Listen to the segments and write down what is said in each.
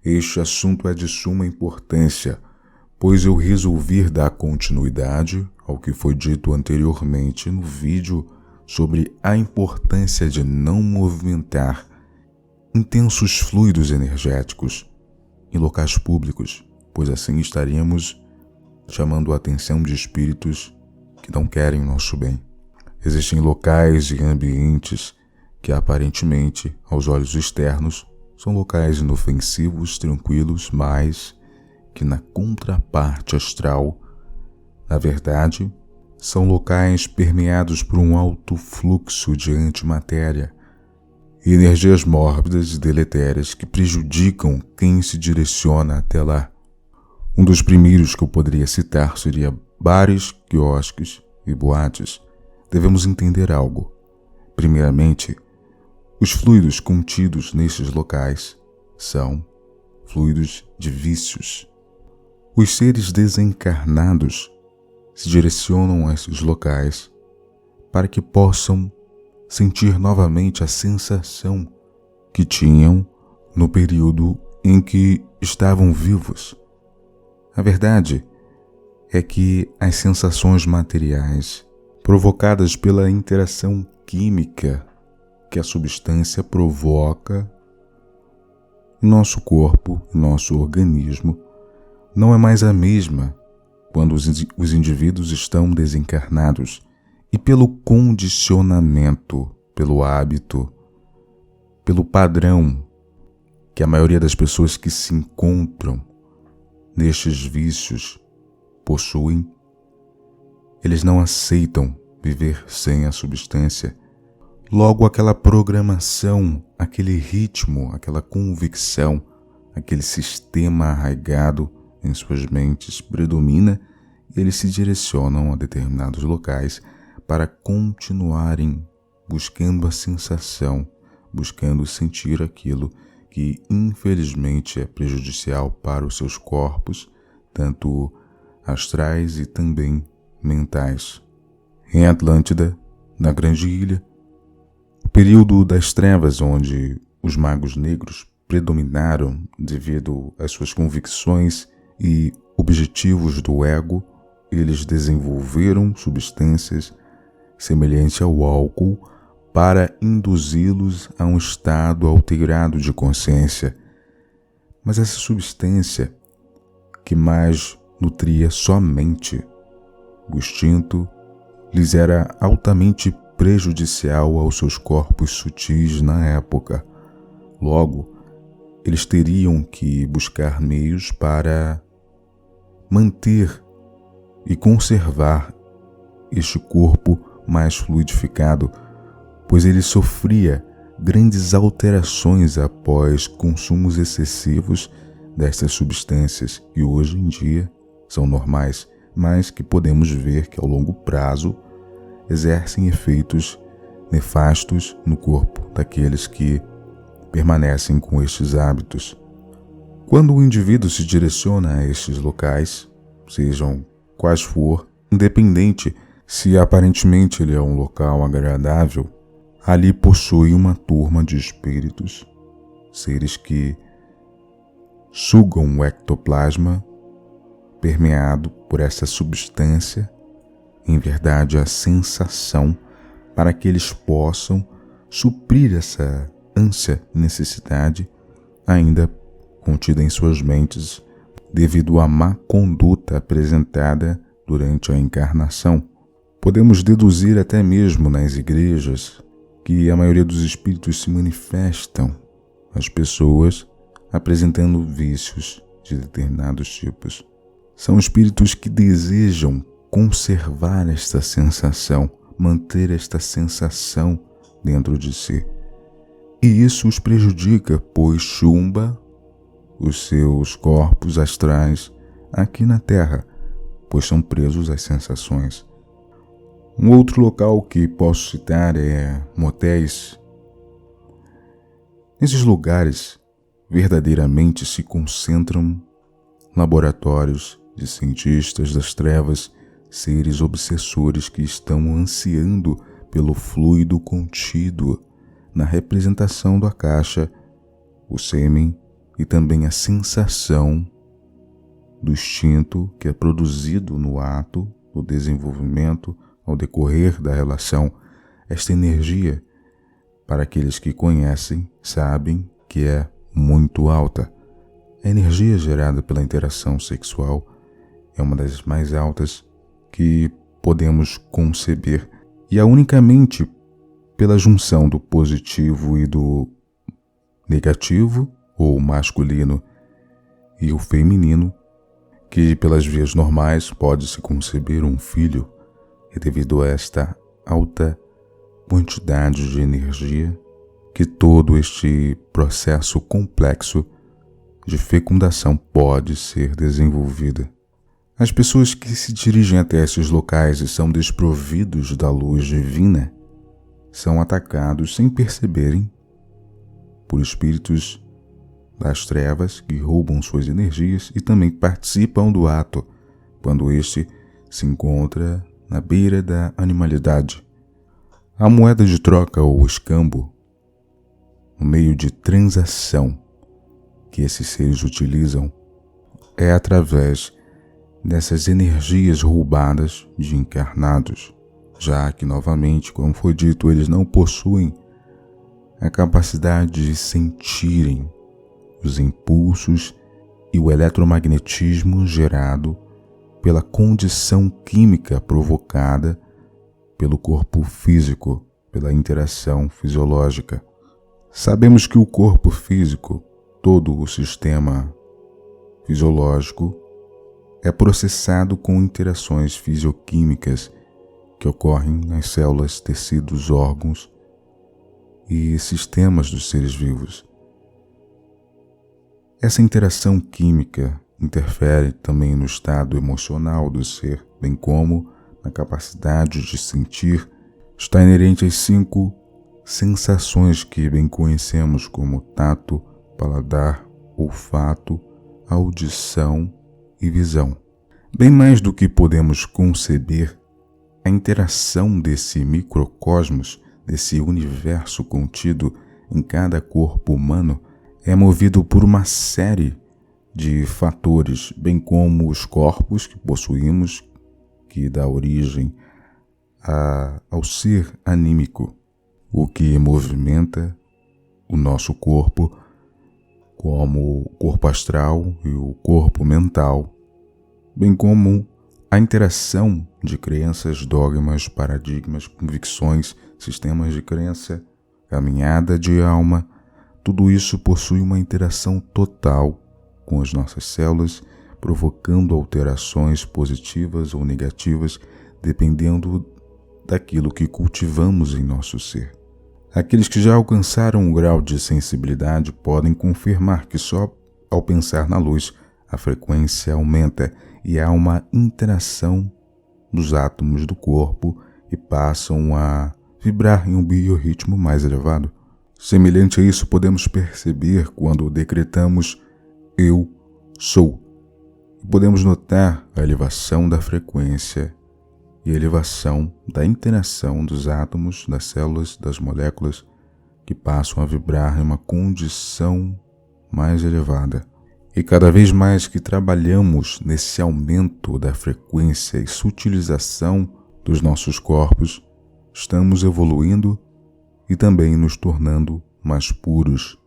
Este assunto é de suma importância, pois eu resolvi dar continuidade ao que foi dito anteriormente no vídeo sobre a importância de não movimentar intensos fluidos energéticos em locais públicos, pois assim estaríamos chamando a atenção de espíritos que não querem o nosso bem. Existem locais e ambientes que aparentemente, aos olhos externos, são locais inofensivos, tranquilos, mas que na contraparte astral, na verdade, são locais permeados por um alto fluxo de antimatéria e energias mórbidas e deletérias que prejudicam quem se direciona até lá. Um dos primeiros que eu poderia citar seria bares, quiosques e boates. Devemos entender algo. Primeiramente, os fluidos contidos nesses locais são fluidos de vícios. Os seres desencarnados se direcionam a esses locais para que possam sentir novamente a sensação que tinham no período em que estavam vivos. A verdade é que as sensações materiais provocadas pela interação química que a substância provoca em nosso corpo, em nosso organismo, não é mais a mesma quando os indivíduos estão desencarnados e pelo condicionamento, pelo hábito, pelo padrão que a maioria das pessoas que se encontram nestes vícios possuem, eles não aceitam viver sem a substância. Logo, aquela programação, aquele ritmo, aquela convicção, aquele sistema arraigado em suas mentes predomina e eles se direcionam a determinados locais para continuarem buscando a sensação, buscando sentir aquilo que infelizmente é prejudicial para os seus corpos, tanto astrais e também mentais. Em Atlântida, na Grande Ilha, o período das trevas onde os magos negros predominaram devido às suas convicções e objetivos do ego, eles desenvolveram substâncias semelhantes ao álcool para induzi-los a um estado alterado de consciência. Mas essa substância que mais nutria somente o instinto lhes era altamente prejudicial aos seus corpos sutis na época. Logo, eles teriam que buscar meios para manter e conservar este corpo mais fluidificado, pois ele sofria grandes alterações após consumos excessivos destas substâncias que hoje em dia são normais, mas que podemos ver que ao longo prazo exercem efeitos nefastos no corpo daqueles que permanecem com estes hábitos. Quando o indivíduo se direciona a estes locais, sejam quais for, independente se aparentemente ele é um local agradável, ali possui uma turma de espíritos, seres que sugam o ectoplasma permeado por essa substância, em verdade a sensação, para que eles possam suprir essa ânsia e necessidade ainda contida em suas mentes devido à má conduta apresentada durante a encarnação. Podemos deduzir até mesmo nas igrejas que a maioria dos espíritos se manifestam às pessoas apresentando vícios de determinados tipos. São espíritos que desejam conservar esta sensação, manter esta sensação dentro de si. E isso os prejudica, pois chumba os seus corpos astrais aqui na Terra, pois são presos às sensações. Um outro local que posso citar é motéis. Nesses lugares, verdadeiramente se concentram laboratórios de cientistas das trevas, seres obsessores que estão ansiando pelo fluido contido na representação da caixa, o sêmen e também a sensação do instinto que é produzido no ato, no desenvolvimento, ao decorrer da relação. Esta energia, para aqueles que conhecem, sabem que é muito alta. A energia gerada pela interação sexual é uma das mais altas que podemos conceber, e é unicamente pela junção do positivo e do negativo, ou masculino e o feminino, que pelas vias normais pode-se conceber um filho, e devido a esta alta quantidade de energia que todo este processo complexo de fecundação pode ser desenvolvido. As pessoas que se dirigem até esses locais e são desprovidos da luz divina são atacados sem perceberem por espíritos das trevas que roubam suas energias e também participam do ato quando este se encontra na beira da animalidade. A moeda de troca ou escambo, o meio de transação que esses seres utilizam, é através dessas energias roubadas de encarnados, já que, novamente, como foi dito, eles não possuem a capacidade de sentirem os impulsos e o eletromagnetismo gerado pela condição química provocada pelo corpo físico, pela interação fisiológica. Sabemos que o corpo físico, todo o sistema fisiológico, é processado com interações fisioquímicas que ocorrem nas células, tecidos, órgãos e sistemas dos seres vivos. Essa interação química interfere também no estado emocional do ser, bem como na capacidade de sentir. Está inerente às 5 sensações que bem conhecemos como tato, paladar, olfato, audição e visão. Bem mais do que podemos conceber, a interação desse microcosmos, desse universo contido em cada corpo humano, é movido por uma série de fatores, bem como os corpos que possuímos, que dá origem ao ser anímico, o que movimenta o nosso corpo, como o corpo astral e o corpo mental, bem como a interação de crenças, dogmas, paradigmas, convicções, sistemas de crença, caminhada de alma. Tudo isso possui uma interação total com as nossas células, provocando alterações positivas ou negativas, dependendo daquilo que cultivamos em nosso ser. Aqueles que já alcançaram um grau de sensibilidade podem confirmar que só ao pensar na luz a frequência aumenta e há uma interação dos átomos do corpo e passam a vibrar em um biorritmo mais elevado. Semelhante a isso, podemos perceber quando decretamos "eu sou". Podemos notar a elevação da frequência e a elevação da interação dos átomos, das células, das moléculas, que passam a vibrar em uma condição mais elevada. E cada vez mais que trabalhamos nesse aumento da frequência e sutilização dos nossos corpos, estamos evoluindo e também nos tornando mais puros,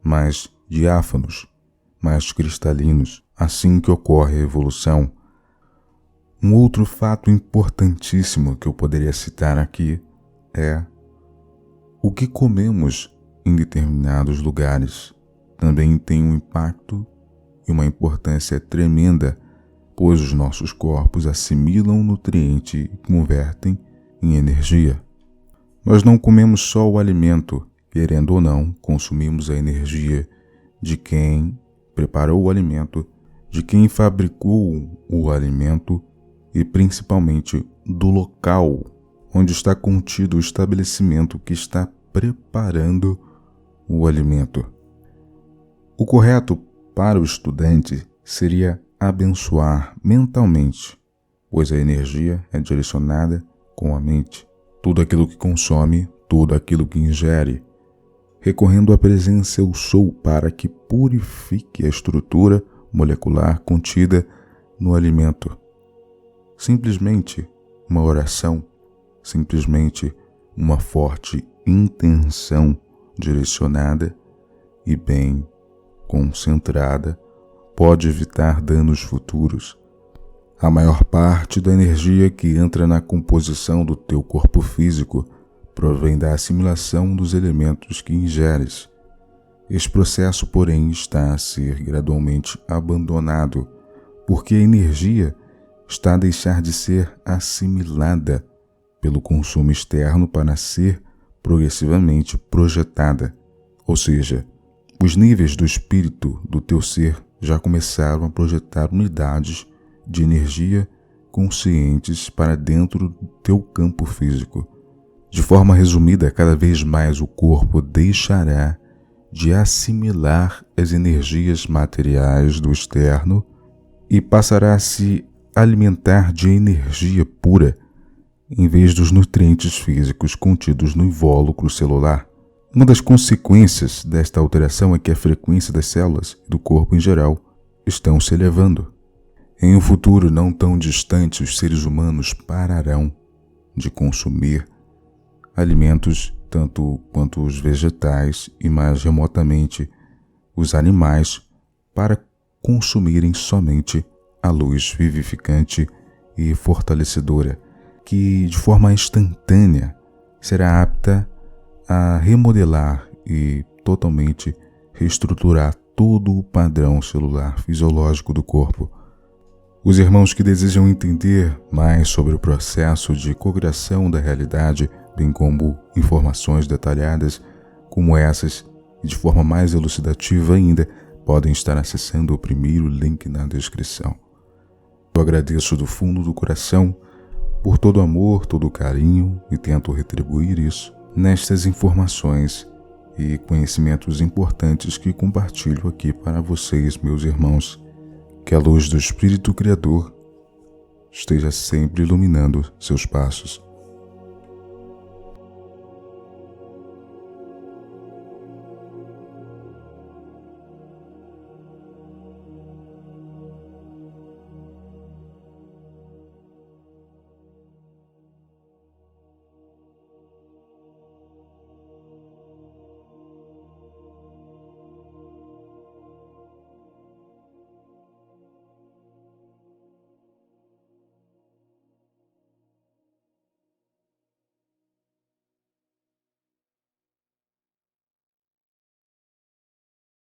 mais diáfanos, mais cristalinos, assim que ocorre a evolução. Um outro fato importantíssimo que eu poderia citar aqui é o que comemos em determinados lugares. Também tem um impacto e uma importância tremenda, pois os nossos corpos assimilam nutriente e convertem em energia. Nós não comemos só o alimento, querendo ou não, consumimos a energia de quem preparou o alimento, de quem fabricou o alimento e principalmente do local onde está contido o estabelecimento que está preparando o alimento. O correto para o estudante seria abençoar mentalmente, pois a energia é direcionada com a mente. Tudo aquilo que consome, tudo aquilo que ingere, recorrendo à presença eu sou para que purifique a estrutura molecular contida no alimento. Simplesmente uma oração, simplesmente uma forte intenção direcionada e bem concentrada pode evitar danos futuros. A maior parte da energia que entra na composição do teu corpo físico provém da assimilação dos elementos que ingeres. Este processo, porém, está a ser gradualmente abandonado, porque a energia está a deixar de ser assimilada pelo consumo externo para ser progressivamente projetada. Ou seja, os níveis do espírito do teu ser já começaram a projetar unidades de energia conscientes para dentro do teu campo físico. De forma resumida, cada vez mais o corpo deixará de assimilar as energias materiais do externo e passará a se alimentar de energia pura, em vez dos nutrientes físicos contidos no invólucro celular. Uma das consequências desta alteração é que a frequência das células e do corpo em geral estão se elevando. Em um futuro não tão distante, os seres humanos pararão de consumir alimentos tanto quanto os vegetais e mais remotamente os animais para consumirem somente a luz vivificante e fortalecedora, que de forma instantânea será apta a remodelar e totalmente reestruturar todo o padrão celular fisiológico do corpo. Os irmãos que desejam entender mais sobre o processo de cocriação da realidade, bem como informações detalhadas como essas e de forma mais elucidativa ainda, podem estar acessando o primeiro link na descrição. Eu agradeço do fundo do coração por todo o amor, todo o carinho e tento retribuir isso nestas informações e conhecimentos importantes que compartilho aqui para vocês, meus irmãos. Que a luz do Espírito Criador esteja sempre iluminando seus passos.